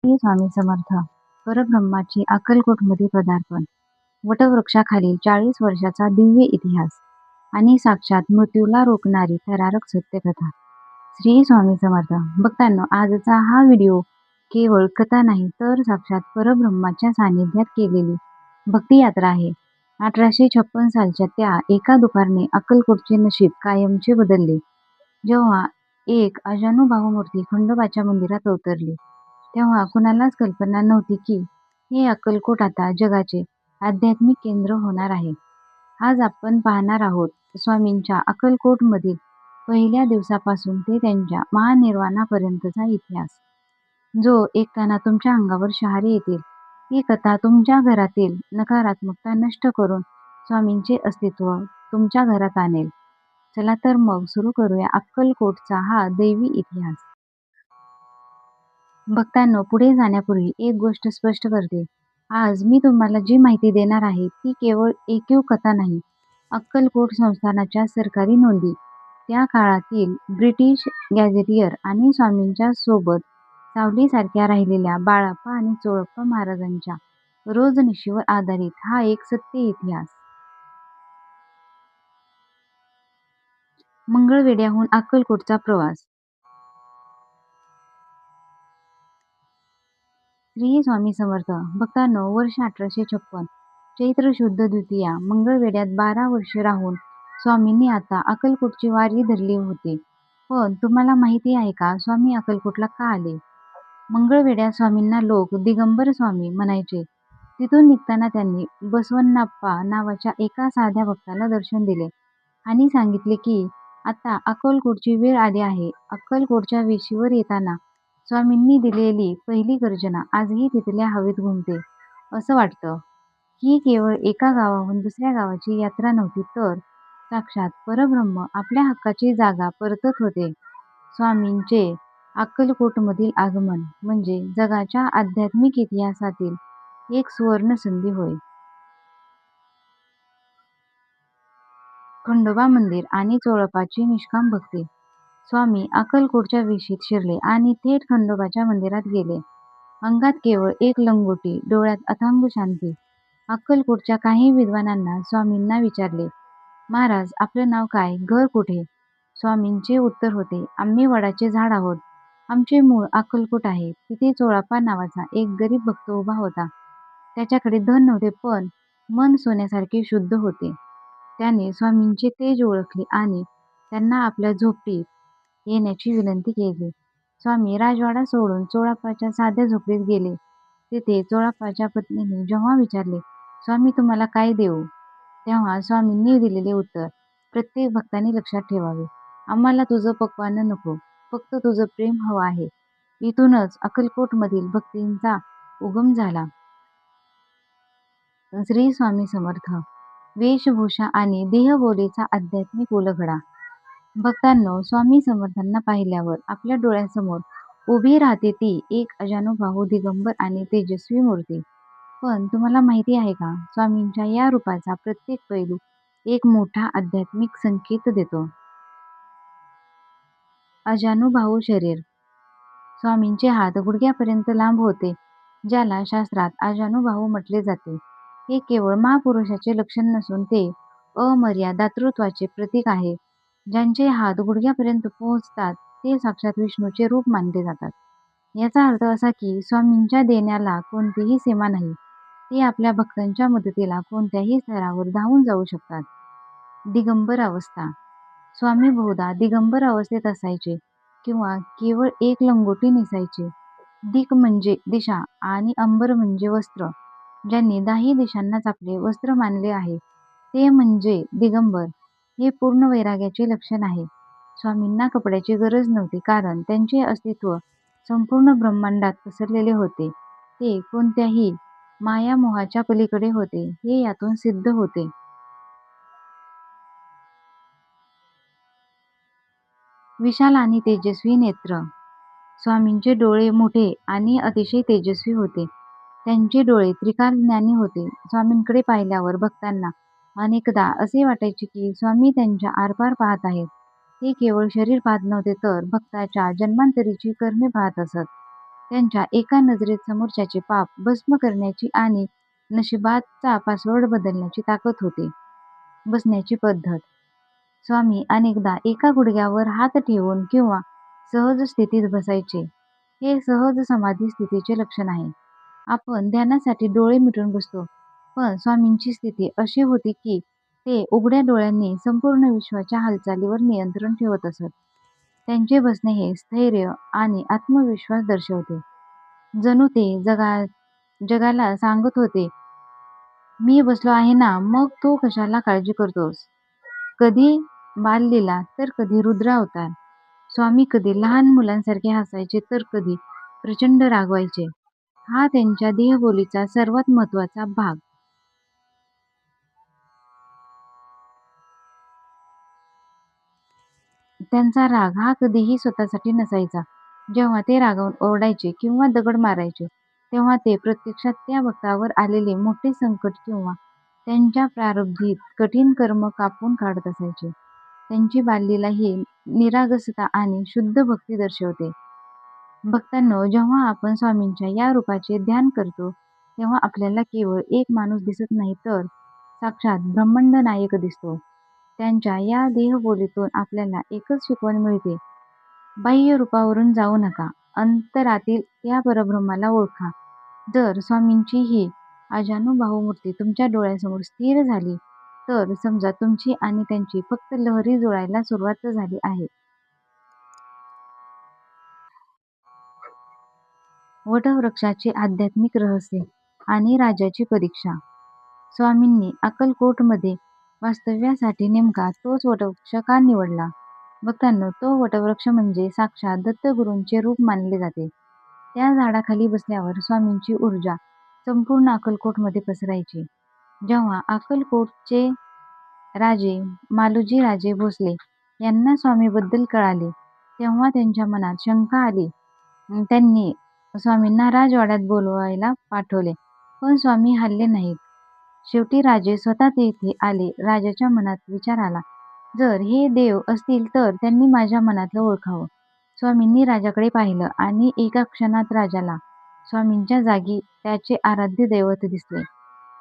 श्री स्वामी समर्थ. परब्रह्माची अक्कलकोटमध्ये पदार्पण. वटवृक्षाखाली 40 वर्षाचा दिव्य इतिहास आणि साक्षात मृत्यूला रोखणारी थरारक सत्यकथा. श्री स्वामी समर्थ. भक्तांनो, आजचा हा व्हिडिओ केवळ कथा नाही तर साक्षात परब्रह्माच्या सानिध्यात केलेली भक्ती यात्रा आहे. 1856 सालच्या त्या एका दुपारने अक्कलकोटचे नशीब कायमचे बदलले. जेव्हा एक अजानुबाहू मूर्ती खंडोबाच्या मंदिरात अवतरली, तेव्हा कुणालाच कल्पना नव्हती की हे अक्कलकोट आता जगाचे आध्यात्मिक केंद्र होणार आहे. आज आपण पाहणार आहोत स्वामींच्या अक्कलकोटमधील पहिल्या दिवसापासून ते त्यांच्या महानिर्वाणापर्यंतचा इतिहास, जो ऐकताना तुमच्या अंगावर शहारे येतील. ही कथा तुमच्या घरातील नकारात्मकता नष्ट करून स्वामींचे अस्तित्व तुमच्या घरात आणेल. चला तर मग सुरू करूया अक्कलकोटचा हा दैवी इतिहास. भक्तांनो, पुढे जाण्यापूर्वी एक गोष्ट स्पष्ट करते. आज मी तुम्हाला जी माहिती देणार आहे ती केवळ ऐकीव कथा नाही. अक्कलकोट संस्थानाच्या सरकारी नोंदी, त्या काळातील ब्रिटिश गॅझेटियर आणि स्वामींच्या सोबत सावलीसारख्या राहिलेल्या बाळाप्पा आणि चोळप्पा महाराजांच्या रोजनिशीवर आधारित हा एक सत्य इतिहास. मंगळवेढ्याहून अक्कलकोटचा प्रवास. श्री स्वामी समर्थ. भक्तांनो, वर्ष 1856, चैत्र शुद्ध द्वितीया, मंगळवेढ्यात 12 वर्षे राहून स्वामींनी आता अक्कलकोटची वारी धरली होती. पण तुम्हाला माहिती आहे का, स्वामी अक्कलकोटला का आले? मंगळवेढ्यात स्वामींना लोक दिगंबर स्वामी म्हणायचे. तिथून निघताना त्यांनी बसवण्णाप्पा नावाच्या एका साध्या भक्ताला दर्शन दिले आणि सांगितले की आता अक्कलकोटची वेळ आली आहे. अक्कलकोटच्या वेशीवर येताना स्वामींनी दिलेली पहिली गर्जना आजही तिथल्या हवेत घुमते. असं वाटतं ही केवळ एका गावाहून दुसऱ्या गावाची यात्रा नव्हती, तर साक्षात परब्रह्म आपल्या हक्काची जागा परतत होते. स्वामींचे अक्कलकोटमधील आगमन म्हणजे जगाच्या आध्यात्मिक इतिहासातील एक सुवर्ण संधी होय. खंडोबा मंदिर आणि चोळप्पाची निष्काम भक्ती. स्वामी अक्कलकोटच्या वेशीत शिरले आणि थेट खंडोबाच्या मंदिरात गेले. अंगात केवळ एक लंगोटी, डोळ्यात अथांग शांती. अक्कलकोटच्या काही विद्वानांना स्वामींना विचारले, महाराज, आपलं नाव काय, घर कुठे? स्वामींचे उत्तर होते, आम्ही वडाचे झाड आहोत. आमचे मूळ अक्कलकोट आहे. तिथे चोळप्पा नावाचा एक गरीब भक्त उभा होता. त्याच्याकडे धन नव्हते, पण मन सोन्यासारखे शुद्ध होते. त्याने स्वामींचे तेज ओळखले आणि त्यांना आपल्या झोपडीत येण्याची विनंती केली. स्वामी राजवाडा सोडून चोळप्पाच्या साध्या झोपडीत गेले. तिथे चोळप्पाच्या पत्नीने जेव्हा विचारले, स्वामी, तुम्हाला काय देऊ? तेव्हा स्वामींनी दिलेले उत्तर प्रत्येक भक्ताने लक्षात ठेवावे. आम्हाला तुझं पक्वान्न नको, फक्त तुझं प्रेम हवं आहे. इथूनच अक्कलकोटमधील भक्तींचा उगम झाला. श्री स्वामी समर्थ. वेशभूषा आणि देहबोलीचा आध्यात्मिक उलगडा. भक्तांनो, स्वामी समर्थांना पाहिल्यावर आपल्या डोळ्यासमोर उभी राहते ती एक अजानुबाहू, दिगंबर आणि तेजस्वी मूर्ती. पण तुम्हाला माहिती आहे का, स्वामींच्या या रूपाचा प्रत्येक पैलू एक मोठा आध्यात्मिक संकेत देतो. अजानुबाहू शरीर. स्वामींचे हात गुडघ्यापर्यंत लांब होते, ज्याला शास्त्रात अजानुबाहू म्हटले जाते. हे केवळ महापुरुषाचे लक्षण नसून ते अमर्याद दातृत्वाचे प्रतीक आहे. ज्यांचे हात गुडघ्यापर्यंत पोहोचतात ते साक्षात विष्णूचे रूप मानले जातात. याचा अर्थ असा की स्वामींच्या देण्याला कोणतीही सीमा नाही. ते आपल्या भक्तांच्या मदतीला कोणत्याही स्तरावर धावून जाऊ शकतात. दिगंबर अवस्था. स्वामी बहुधा दिगंबर अवस्थेत असायचे किंवा केवळ एक लंगोटी नेसायचे. दिक म्हणजे दिशा आणि अंबर म्हणजे वस्त्र. ज्यांनी दाही दिशांनाच आपले वस्त्र मानले आहे ते म्हणजे दिगंबर. हे पूर्ण वैराग्याचे लक्षण आहे. स्वामींना कपड्याची गरज नव्हती, कारण त्यांचे अस्तित्व संपूर्ण ब्रह्मांडात पसरलेले होते. ते कोणत्याही मायामोहाच्या पलीकडे होते, हे यातून सिद्ध होते. विशाल आणि तेजस्वी नेत्र. स्वामींचे डोळे मोठे आणि अतिशय तेजस्वी होते. त्यांचे डोळे त्रिकाल ज्ञानी होते. स्वामींकडे पाहिल्यावर भक्तांना अनेकदा असे वाटायचे की स्वामी त्यांच्या आरपार पाहत आहेत. ते केवळ शरीर पाहत नव्हते, तर भक्ताच्या जन्मांतरीची कर्मे पाहत असत. त्यांच्या एका नजरेत समोरच्याचे पाप भस्म करण्याची आणि नशिबाचा पासवर्ड बदलण्याची ताकद होती. बसण्याची पद्धत. स्वामी अनेकदा एका गुडघ्यावर हात ठेवून किंवा सहज स्थितीत बसायचे. हे सहज समाधी स्थितीचे लक्षण आहे. आपण ध्यानासाठी डोळे मिटून बसतो, पण स्वामींची स्थिती अशी होती की ते उघड्या डोळ्यांनी संपूर्ण विश्वाच्या हालचालीवर नियंत्रण ठेवत असत. त्यांचे बसणे हे स्थैर्य आणि आत्मविश्वास दर्शवते. जणू ते जगाला सांगत होते, "मी बसलो आहे ना, मग तू कशाला काळजी करतोस?" कधी बाललीला तर कधी रुद्र अवतार. स्वामी कधी लहान मुलांसारखे हसायचे तर कधी प्रचंड रागवायचे. हा त्यांच्या देहबोलीचा सर्वात महत्त्वाचा भाग. त्यांचा राग हा कधीही स्वतःसाठी नसायचा. जेव्हा ते रागावून ओरडायचे किंवा दगड मारायचे, तेव्हा ते प्रत्यक्षात त्या भक्तावर आलेले मोठे संकट किंवा त्यांच्या प्रारब्धीत कठीण कर्म कापून काढत असायचे. त्यांची बाललीला ही निरागसता आणि शुद्ध भक्ती दर्शवते. भक्तांनो, जेव्हा आपण स्वामींच्या या रूपाचे ध्यान करतो, तेव्हा आपल्याला केवळ एक माणूस दिसत नाही, तर साक्षात ब्रह्मांड नायक दिसतो. त्यांच्या या देहबोलीतून आपल्याला एकच शिकवण मिळते, बाह्य रूपावरून जाऊ नका, अंतरातील त्या परब्रह्माला ओळखा. जर स्वामींची ही अजानुबाहू मूर्ती तुमच्या डोळ्यासमोर स्थिर झाली, तर समजा तुमची आणि त्यांची फक्त लहरी जुळायला सुरुवात झाली आहे. वटवृक्षाचे आध्यात्मिक रहस्य आणि राजाची परीक्षा. स्वामींनी अक्कलकोटमध्ये वास्तव्यासाठी नेमका तोच वटवृक्ष का निवडला? भक्तांनो, तो वटवृक्ष म्हणजे साक्षात दत्तगुरूंचे रूप मानले जाते. त्या झाडाखाली बसल्यावर स्वामींची ऊर्जा संपूर्ण अक्कलकोटमध्ये पसरायची. जेव्हा अक्कलकोटचे राजे मालोजीराजे भोसले यांना स्वामीबद्दल कळाले, तेव्हा त्यांच्या मनात शंका आली. त्यांनी स्वामींना राजवाड्यात बोलवायला पाठवले, पण स्वामी हलले नाहीत. शेवटी राजे स्वतः तेथे आले. राजाच्या मनात विचार आला, जर हे देव असतील तर त्यांनी माझ्या मनातलं ओळखावं. स्वामींनी राजाकडे पाहिलं आणि एका क्षणात राजाला स्वामींच्या जागी त्याचे आराध्य दैवत दिसले.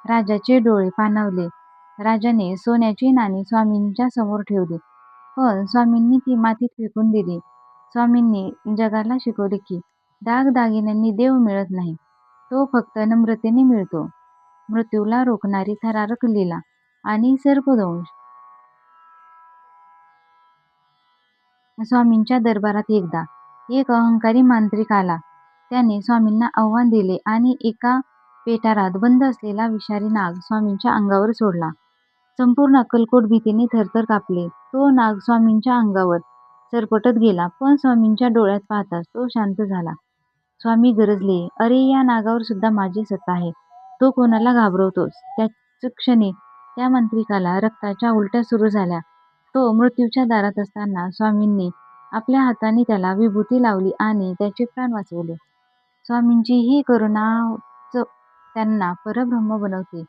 राजाचे डोळे पाणावले. राजाने सोन्याची नाणी स्वामींच्या समोर ठेवली, पण स्वामींनी ती मातीत फेकून दिली. स्वामींनी जगाला शिकवले की दागदागिन्यांनी देव मिळत नाही, तो फक्त नम्रतेने मिळतो. मृत्यूला रोखणारी थरारक लीला आणि सर्पदंश. स्वामींच्या दरबारात एकदा एक अहंकारी मांत्रिक आला. त्याने स्वामींना आव्हान दिले आणि एका पेटारात बंद असलेला विषारी नाग स्वामींच्या अंगावर सोडला. संपूर्ण अक्कलकोट भीतीने थरथर कापले. तो नाग स्वामींच्या अंगावर सरपटत गेला, पण स्वामींच्या डोळ्यात पाहताच तो शांत झाला. स्वामी गरजले, "अरे, या नागावर सुद्धा माझी सत्ता आहे. तो कोणाला घाबरवतोस?" त्याच क्षणी त्या मांत्रिकाला रक्ताच्या उलट्या सुरू झाल्या. तो मृत्यूच्या दारात असताना स्वामींनी आपल्या हाताने त्याला विभूती लावली आणि त्याचे प्राण वाचवले. स्वामींची ही करुणाच त्यांना परब्रह्म बनवते.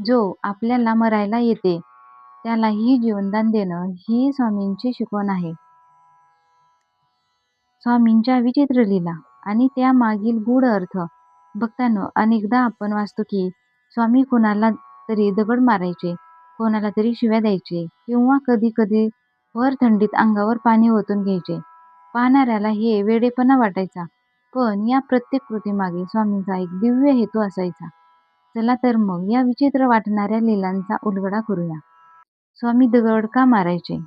जो आपल्याला मरायला येते, त्यालाही जीवनदान देणं ही स्वामींची शिकवण आहे. स्वामींच्या विचित्र लीला आणि त्यामागील गूढ अर्थ. भक्तांनो, अनेकदा आपण वाचतो की स्वामी कोणाला तरी दगड मारायचे, कोणाला तरी शिव्या द्यायचे किंवा कधी-कधी भर थंडीत अंगावर पाणी ओतून घ्यायचे. पाहणाऱ्याला हे वेडेपणा वाटायचा, पण या प्रत्येक कृतीमागे स्वामींचा एक दिव्य हेतू असायचा. चला तर मग या विचित्र वाटणाऱ्या लीलांचा उलगडा करूया. स्वामी दगड का मारायचे?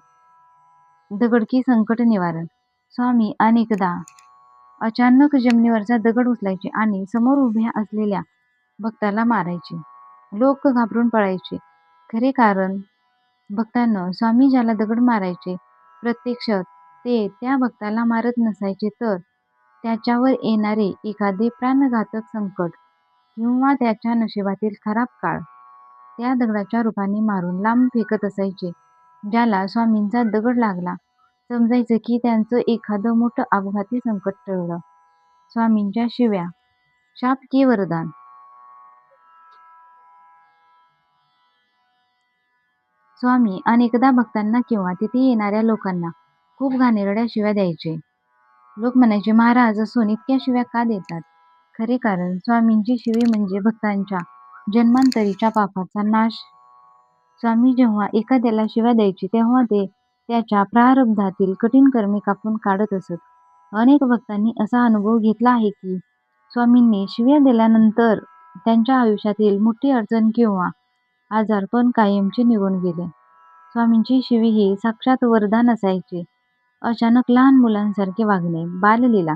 दगड की संकट निवारण. स्वामी अनेकदा अचानक जमिनीवरचा दगड उचलायचे आणि समोर उभ्या असलेल्या भक्ताला मारायचे. लोक घाबरून पळायचे. खरे कारण, भक्तांनो, स्वामी ज्याला दगड मारायचे, प्रत्यक्षात ते त्या भक्ताला मारत नसायचे, तर त्याच्यावर येणारे एखादे प्राणघातक संकट किंवा त्याच्या नशिबातील खराब काळ त्या दगडाच्या रूपाने मारून लांब फेकत असायचे. ज्याला स्वामींचा दगड लागला, समजायचं की त्यांचं एखादं मोठं अपघाती संकट टळलं. स्वामींच्या शिव्या, शाप की वरदान. स्वामी अनेकदा भक्तांना किंवा तिथे येणाऱ्या लोकांना खूप घाणेरड्या शिव्या द्यायचे. लोक म्हणायचे, महाराज असून इतक्या शिव्या का देतात? खरे कारण स्वामींची शिवी म्हणजे भक्तांच्या जन्मांतरीच्या पापाचा नाश. स्वामी जेव्हा एखाद्याला शिव्या द्यायचे तेव्हा ते त्याच्या प्रारब्धातील कठीण कर्मे कापून काढत असत. अनेक भक्तांनी असा अनुभव घेतला आहे की स्वामींनी शिव्या दिल्यानंतर त्यांच्या आयुष्यातील मोठी अडचण किंवा आजारपण कायमचे निघून गेले. स्वामींची शिवी ही साक्षात वरदान असायचे. अचानक लहान मुलांसारखे वागणे, बाललीला.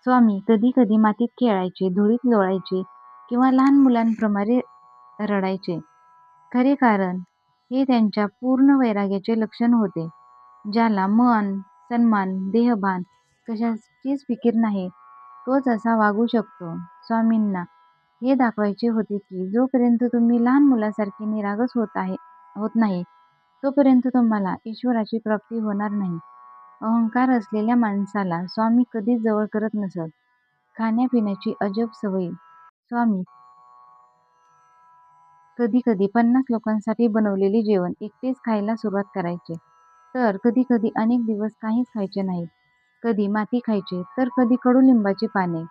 स्वामी कधी कधी मातीत खेळायचे, धुळीत लोळायचे किंवा लहान मुलांप्रमाणे रडायचे. खरे कारण हे त्यांच्या पूर्ण वैराग्याचे लक्षण होते. ज्याला मन, सन्मान, देहभान कशाचीच फिकीर नाही, तोच असा वागू शकतो. स्वामींना हे दाखवायचे होते की जोपर्यंत तुम्ही लहान मुलासारखे निरागस होत नाही, तोपर्यंत तुम्हाला ईश्वराची प्राप्ती होणार नाही. अहंकार असलेल्या माणसाला स्वामी कधीच जवळ करत नसत. खाण्यापिण्याची अजब सवयी. स्वामी कधी-कधी 50 लोकांसाठी बनवलेले जेवण एकटेच खायला सुरुवात करायचे. तर कधी-कधी अनेक दिवस काहीच खायचे नाही. कधी माती खायचे, तर कधी कडुलिंबाची पाने.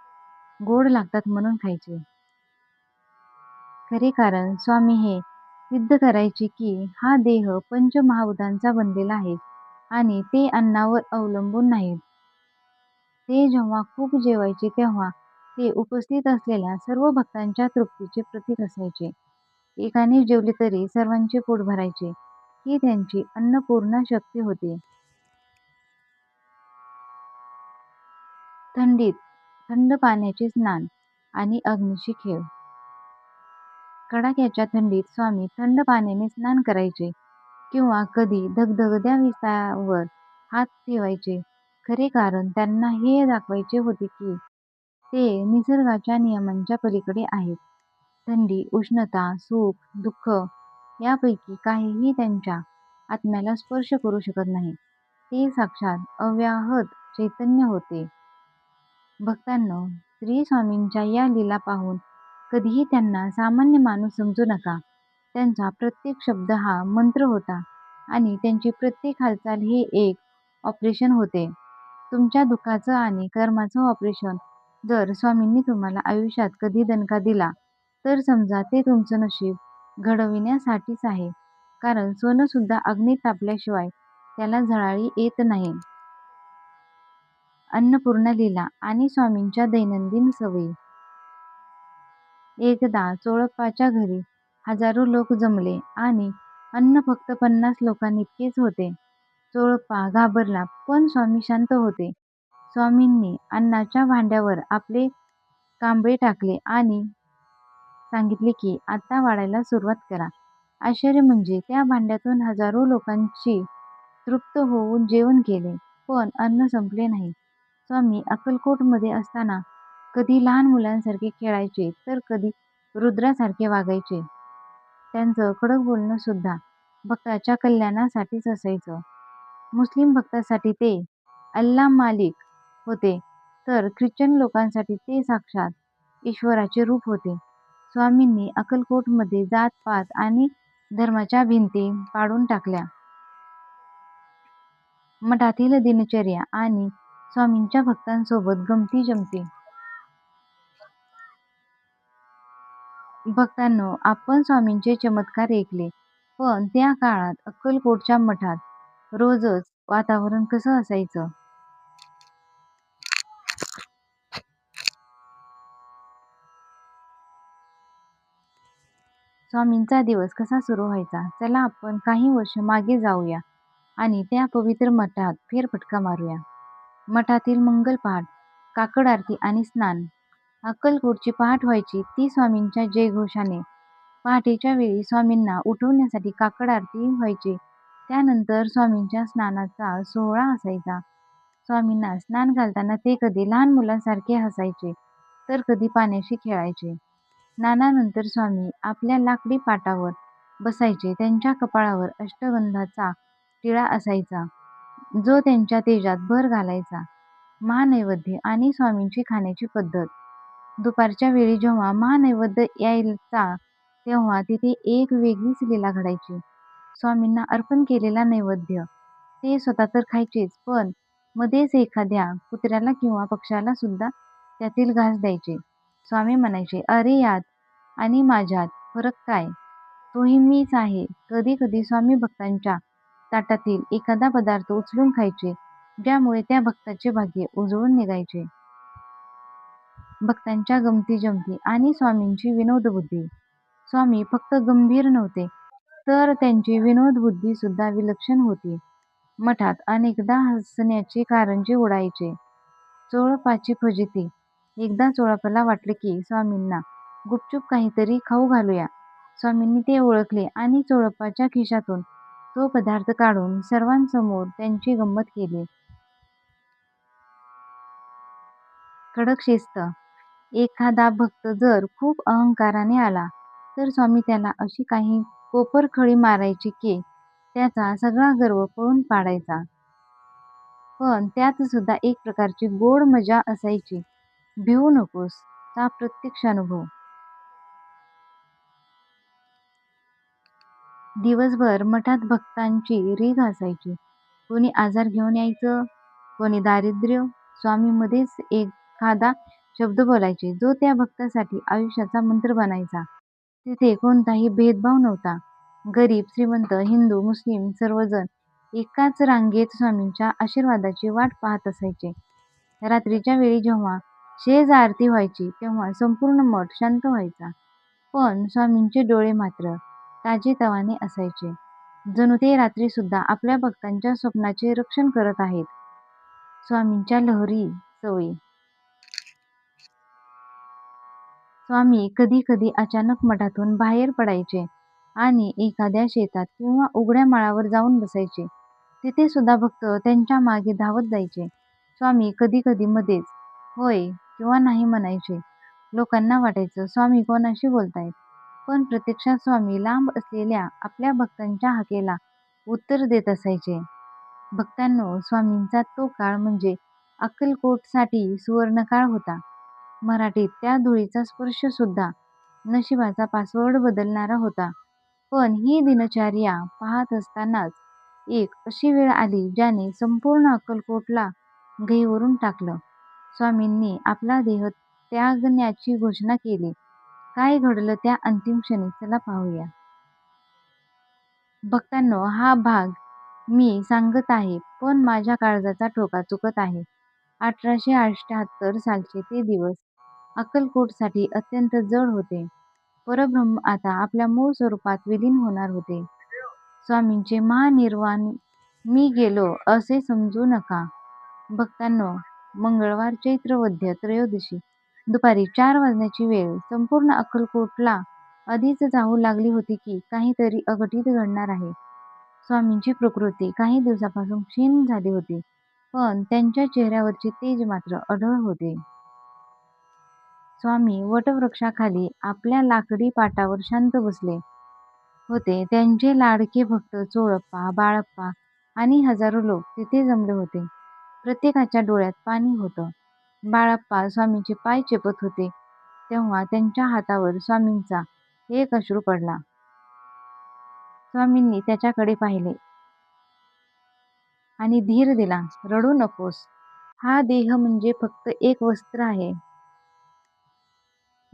गोड लागतात म्हणून खायचे. खरे कारण स्वामी हे सिद्ध करायचे की हा देह पंचमहाभूतांचा बनलेला आहे आणि ते अन्नावर अवलंबून नाहीत. ते जेव्हा खूप जेवायचे तेव्हा ते उपस्थित असलेल्या सर्व भक्तांच्या तृप्तीचे प्रतीक असायचे. एकाने जेवले तरी सर्वांचे पोट भरायचे, ही त्यांची अन्नपूर्णा शक्ती होती. थंडीत थंड पाण्याचे स्नान आणि अग्नीशी खेळ. कडाक्याच्या थंडीत स्वामी थंड पाण्याने स्नान करायचे किंवा कधी धगधगत्या विसावर हात ठेवायचे. खरे कारण त्यांना हे दाखवायचे होते की ते निसर्गाच्या नियमांच्या पलीकडे आहेत. थंडी, उष्णता, सुख, दुःख यापैकी काहीही त्यांच्या आत्म्याला स्पर्श करू शकत नाही. ते साक्षात अव्याहत चैतन्य होते. भक्तांनो, श्री स्वामींच्या या लीला पाहून कधीही त्यांना सामान्य माणूस समजू नका. त्यांचा प्रत्येक शब्द हा मंत्र होता आणि त्यांची प्रत्येक हालचाल हे एक ऑपरेशन होते. तुमच्या दुःखाचं आणि कर्माचं ऑपरेशन जर स्वामींनी तुम्हाला आयुष्यात कधी दणका दिला, तर समजा ते तुमचं नशीब घडविण्यासाठीच आहे. कारण सोनं सुद्धा अग्नीत तापल्याशिवाय त्याला झळाळी येत नाही. अन्नपूर्णा लीला आणि स्वामींच्या दैनंदिन सवयी. एकदा चोळप्पाच्या घरी हजारो लोक जमले आणि अन्न फक्त 50 लोकांइतकेच होते. चोळप्पा घाबरला, पण स्वामी शांत होते. स्वामींनी अन्नाच्या भांड्यावर आपले कांबळे टाकले आणि सांगितले की आता वाढायला सुरुवात करा. आश्चर्य म्हणजे त्या भांड्यातून हजारो लोकांची तृप्त होऊन जेवण केले, पण अन्न संपले नाही. स्वामी अक्कलकोटमध्ये असताना कधी लहान मुलांसारखे खेळायचे, तर कधी रुद्रासारखे वागायचे. त्यांचं कडक बोलणं सुद्धा भक्ताच्या कल्याणासाठीच असायचं. मुस्लिम भक्तासाठी ते अल्ला मालिक होते, तर ख्रिश्चन लोकांसाठी ते साक्षात ईश्वराचे रूप होते. स्वामींनी अक्कलकोटमध्ये जात-पात आणि धर्माच्या भिंती पाडून टाकल्या. मठातील दिनचर्या आणि स्वामींच्या भक्तांसोबत गमती-जमती. भक्तांनो, आपण स्वामींचे चमत्कार ऐकले, पण त्या काळात अक्कलकोटच्या मठात रोजच वातावरण कसं असायचं? स्वामींचा दिवस कसा सुरू व्हायचा? चला आपण काही वर्ष मागे जाऊया आणि त्या पवित्र मठात फेरफटका मारूया. मठातील मंगल पाठ, काकड आरती आणि स्नान. अक्कलकोटची पहाट व्हायची ती स्वामींच्या जयघोषाने. पहाटेच्या वेळी स्वामींना उठवण्यासाठी काकड आरती व्हायची. त्यानंतर स्वामींच्या स्नानाचा सोहळा असायचा. स्वामींना स्नान घालताना ते कधी लहान मुलांसारखे हसायचे, तर कधी पाण्याशी खेळायचे. स्नानानंतर स्वामी आपल्या लाकडी पाटावर बसायचे. त्यांच्या कपाळावर अष्टगंधाचा टिळा असायचा, जो त्यांच्या तेजात भर घालायचा. महानैवेद्य आणि स्वामींची खाण्याची पद्धत. दुपारच्या वेळी जेव्हा महानैवेद्य यायचा, तेव्हा तिथे एक वेगळीच लीला घडायची. स्वामींना अर्पण केलेला नैवेद्य ते स्वतः तर खायचेच, पण मध्येच एखाद्या कुत्र्याला किंवा पक्ष्याला सुद्धा त्यातील घास द्यायचे. स्वामी म्हणायचे, "अरे यात आणि माझ्यात फरक काय? तोही मीच आहे." कधी-कधी स्वामी भक्तांच्या ताटातील एखादा पदार्थ उचलून खायचे, ज्यामुळे त्या भक्ताचे भाग्य उजळून निघायचे. भक्तांच्या गमती-जमती आणि स्वामींची विनोदबुद्धी. स्वामी फक्त गंभीर नव्हते, तर त्यांची विनोदबुद्धी सुद्धा विलक्षण होती. मठात अनेकदा हसण्याचे कारंजे उडायचे. चोळपाची फजिती. एकदा चोळपाला वाटले की स्वामींना गुपचूप काहीतरी खाऊ घालूया. स्वामींनी ते ओळखले आणि चोळपाच्या खिशातून तो पदार्थ काढून सर्वांसमोर त्यांची गंमत केली. कडक शिस्त. एखादा भक्त जर खूप अहंकाराने आला, तर स्वामी त्याला अशी काही कोपरखळी मारायची की त्याचा सगळा गर्व पळून पाडायचा. पण त्यात सुद्धा एक प्रकारची गोड मजा असायची. "भिवू नकोस" चा प्रत्यक्ष अनुभव. दिवसभर मठात भक्तांची रीघ असायची. कोणी आजार घेऊन यायचं, कोणी दारिद्र्य. स्वामी मध्येच एखादा शब्द बोलायचे, जो त्या भक्तासाठी आयुष्याचा मंत्र बनायचा. तिथे कोणताही भेदभाव नव्हता. गरीब, श्रीमंत, हिंदू, मुस्लिम सर्वजण एकाच रांगेत स्वामींच्या आशीर्वादाची वाट पाहत असायचे. रात्रीच्या वेळी जेव्हा शेज आरती व्हायची, तेव्हा संपूर्ण मठ शांत व्हायचा. पण स्वामींचे डोळे मात्र ताजेतवाने असायचे. जणू ते रात्रीसुद्धा आपल्या भक्तांच्या स्वप्नाचे रक्षण करत आहेत. स्वामींच्या लहरी सवयी. स्वामी कधी-कधी अचानक मठातून बाहेर पडायचे आणि एखाद्या शेतात किंवा उघड्या माळावर जाऊन बसायचे. तिथे सुद्धा भक्त त्यांच्या मागे धावत जायचे. स्वामी कधी-कधी मध्येच "होय" किंवा "नाही" म्हणायचे. लोकांना वाटायचं स्वामी कोणाशी बोलतायत. पण प्रत्यक्षात स्वामी लांब असलेल्या आपल्या भक्तांच्या हाकेला उत्तर देत असायचे. भक्तांनो, स्वामींचा तो काळ म्हणजे अक्कलकोटसाठी सुवर्णकाळ होता. मराठीत त्या धुळीचा स्पर्श सुद्धा नशिबाचा पासवर्ड बदलणारा होता. पण ही दिनचर्या पाहत असतानाच एक अशी वेळ आली ज्याने संपूर्ण अक्कलकोटला गहिवरून टाकलं. स्वामींनी आपला देह त्यागण्याची घोषणा केली. काय घडलं त्या अंतिम क्षणी चला पाहूया. भक्तांनो, हा भाग मी सांगत आहे, पण माझ्या काळजाचा ठोका चुकत आहे. 1878 सालचे ते दिवस अक्कलकोटसाठी अत्यंत जड होते. परब्रह्म आता आपल्या मूळ स्वरूपात विलीन होणार होते. स्वामींचे महानिर्वाण मी गेलो असे समजू नका. भक्तांनो, मंगळवार चैत्र वद्य त्रयोदशी दुपारी 4 वाजण्याची वेळ. संपूर्ण अक्कलकोटला आधीच जाहू लागली होती की काहीतरी अघटित घडणार आहे. स्वामींची प्रकृती काही दिवसापासून क्षीण झाली होती, पण त्यांच्या चेहऱ्यावरचे तेज मात्र अढळ होते. स्वामी वटवृक्षाखाली आपल्या लाकडी पाटावर शांत बसले होते. त्यांचे लाडके भक्त चोळप्पा, बाळप्पा आणि हजारो लोक तिथे जमले होते. प्रत्येकाच्या डोळ्यात पाणी होतं. बाळप्पा स्वामींचे पाय चेपत होते, तेव्हा त्यांच्या हातावर स्वामींचा एक अश्रू पडला. स्वामींनी त्याच्याकडे पाहिले आणि धीर दिला. "रडू नकोस. हा देह म्हणजे फक्त एक वस्त्र आहे.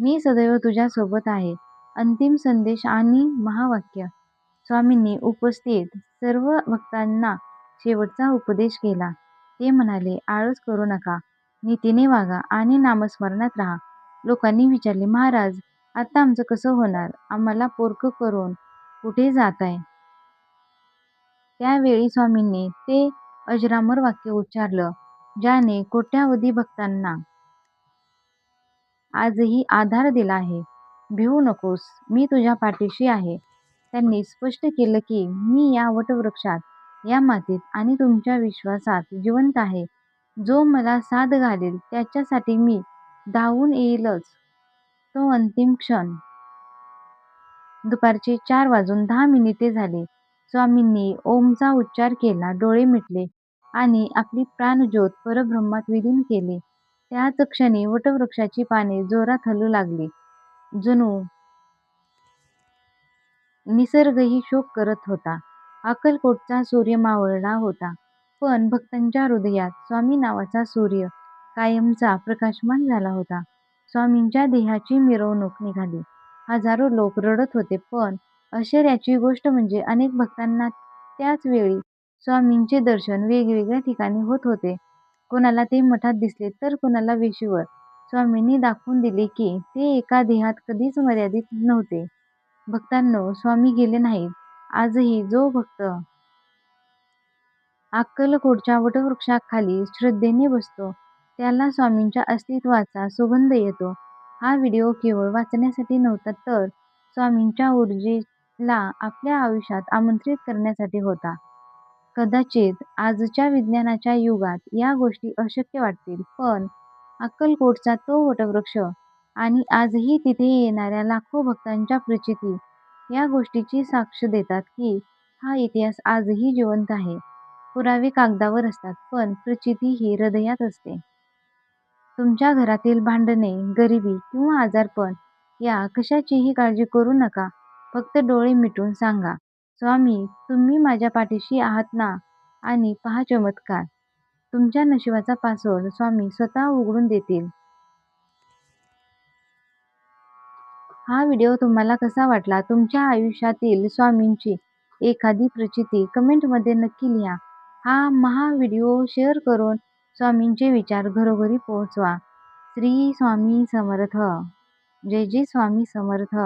मी सदैव तुझ्या सोबत आहे." अंतिम संदेश आणि महावाक्य. स्वामींनी उपस्थित सर्व भक्तांना शेवटचा उपदेश केला. ते म्हणाले, "आळस करू नका, नीतीने वागा आणि नामस्मरणात राहा." लोकांनी विचारले, "महाराज, आता आमचं कसं होणार? आम्हाला पोरकं करून कुठे जाताय?" त्यावेळी स्वामींनी ते अजरामर वाक्य उच्चारलं, ज्याने कोट्यावधी भक्तांना आजही आधार दिला आहे. "भिवू नकोस, मी तुझ्या पाठीशी आहे." त्यांनी स्पष्ट केलं की मी या वटवृक्षात, या मातीत आणि तुमच्या विश्वासात जिवंत आहे. जो मला साद घालेल त्याच्यासाठी मी धावून येईलच. तो अंतिम क्षण. दुपारचे 4:10 झाले. स्वामींनी ओमचा उच्चार केला, डोळे मिटले आणि आपली प्राणज्योत परब्रह्मात विलीन केली. त्याच क्षणी वटवृक्षाची पाने जोरात हलू लागली. जणू निसर्गही शोक करत होता. अक्कलकोटचा सूर्य मावळला होता. पण भक्तांच्या हृदयात स्वामी नावाचा सूर्य कायमचा प्रकाशमान झाला होता. स्वामींच्या देहाची मिरवणूक निघाली. हजारो लोक रडत होते. पण आश्चर्याची गोष्ट म्हणजे अनेक भक्तांना त्याच वेळी स्वामींचे दर्शन वेगवेगळ्या ठिकाणी होत होते. कोणाला ते मठात दिसले तर कोणाला वेशीवर. स्वामींनी दाखवून दिले की ते एका देहात कधीच मर्यादित नव्हते. भक्तांनो, स्वामी गेले नाहीत. आजही जो भक्त अक्कलकोटच्या वटवृक्षाखाली श्रद्धेने बसतो, त्याला स्वामींच्या अस्तित्वाचा सुगंध येतो. हा व्हिडिओ केवळ वाचण्यासाठी नव्हता, तर स्वामींच्या ऊर्जेला आपल्या आयुष्यात आमंत्रित करण्यासाठी होता. कदाचित आजच्या विज्ञानाच्या युगात या गोष्टी अशक्य वाटतील, पण अक्कलकोटचा तो वटवृक्ष आणि आजही तिथे येणाऱ्या लाखो भक्तांच्या प्रचिती या गोष्टीची साक्ष देतात की हा इतिहास आजही जिवंत आहे. पुरावे कागदावर असतात, पण प्रचिती ही हृदयात असते. तुमच्या घरातील भांडणे, गरिबी किंवा आजारपण या कशाचीही काळजी करू नका. फक्त डोळे मिटून सांगा, "स्वामी, तुम्ही माझ्या पाठीशी आहात ना?" आणि पहा चमत्कार. तुमच्या नशिबाचा पासवर्ड स्वामी स्वतः उघडून देतील. हा व्हिडिओ तुम्हाला कसा वाटला? तुमच्या आयुष्यातील स्वामींची एखादी प्रचिती कमेंटमध्ये नक्की लिहा. हा व्हिडिओ शेअर करून स्वामींचे विचार घरोघरी पोहोचवा. श्री स्वामी समर्थ. जय जय स्वामी समर्थ.